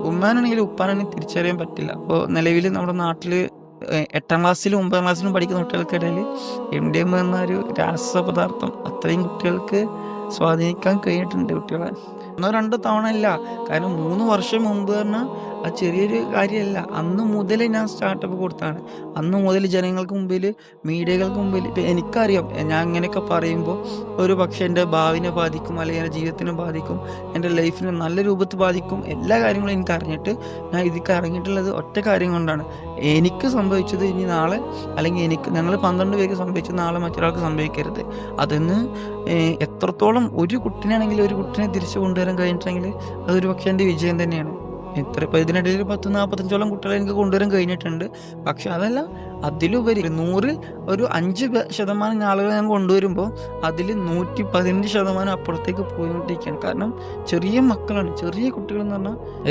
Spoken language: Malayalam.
ഉമ്മാനാണെങ്കിലും ഉപ്പാനാണെങ്കിലും തിരിച്ചറിയാൻ പറ്റില്ല. അപ്പോൾ നിലവിൽ നമ്മുടെ നാട്ടിൽ 8ാം ക്ലാസ്സിലും 9ാം ക്ലാസ്സിലും പഠിക്കുന്ന കുട്ടികൾക്കിടയിൽ MDMA എന്ന ഒരു രാസപദാർത്ഥം അത്രയും കുട്ടികൾക്ക് സ്വാധീനിക്കാൻ കഴിഞ്ഞിട്ടുണ്ട് കുട്ടികളെ. ഒന്നോ രണ്ടോ തവണ അല്ല, കാരണം 3 വർഷം മുമ്പ് പറഞ്ഞാൽ അത് ചെറിയൊരു കാര്യമല്ല. അന്ന് മുതൽ ഞാൻ സ്റ്റാർട്ടപ്പ് കൊടുത്താണ്. അന്ന് മുതൽ ജനങ്ങൾക്ക് മുമ്പിൽ, മീഡിയകൾക്ക് മുമ്പിൽ ഇപ്പം എനിക്കറിയാം ഞാൻ ഇങ്ങനെയൊക്കെ പറയുമ്പോൾ ഒരു പക്ഷേ എൻ്റെ ഭാവിനെ ബാധിക്കും, അല്ലെങ്കിൽ എൻ്റെ ജീവിതത്തിനെ ബാധിക്കും, എൻ്റെ ലൈഫിനെ നല്ല രൂപത്തിൽ ബാധിക്കും. എല്ലാ കാര്യങ്ങളും എനിക്ക് അറിഞ്ഞിട്ട് ഞാൻ ഇതിലേക്ക് ഇറങ്ങിയിട്ടുള്ളത് ഒറ്റ കാര്യം കൊണ്ടാണ്. എനിക്ക് സംഭവിച്ചത് ഇനി നാളെ, അല്ലെങ്കിൽ ഞങ്ങൾ 12 പേർക്ക് സംഭവിച്ചത് നാളെ മറ്റൊരാൾക്ക് സംഭവിക്കരുത്. അതിന്ന് എത്രത്തോളം ഒരു കുട്ടിനാണെങ്കിൽ ഒരു കുട്ടിനെ തിരിച്ചു കൊണ്ടുവരാൻ കഴിഞ്ഞിട്ടുണ്ടെങ്കിൽ അതൊരു പക്ഷേ എൻ്റെ വിജയം തന്നെയാണ്. ഇപ്പോൾ ഇതിനിടയിൽ 10-45ഓളം കുട്ടികളെ എനിക്ക് കൊണ്ടുവരാൻ കഴിഞ്ഞിട്ടുണ്ട്. പക്ഷെ അതല്ല, അതിലുപരി 100-ൽ ഒരു 5% ആളുകളെ ഞാൻ കൊണ്ടുവരുമ്പോൾ അതിൽ 115% അപ്പുറത്തേക്ക് പോയിക്കൊണ്ടിരിക്കുകയാണ്. കാരണം ചെറിയ മക്കളാണ്, ചെറിയ കുട്ടികൾ എന്ന് പറഞ്ഞാൽ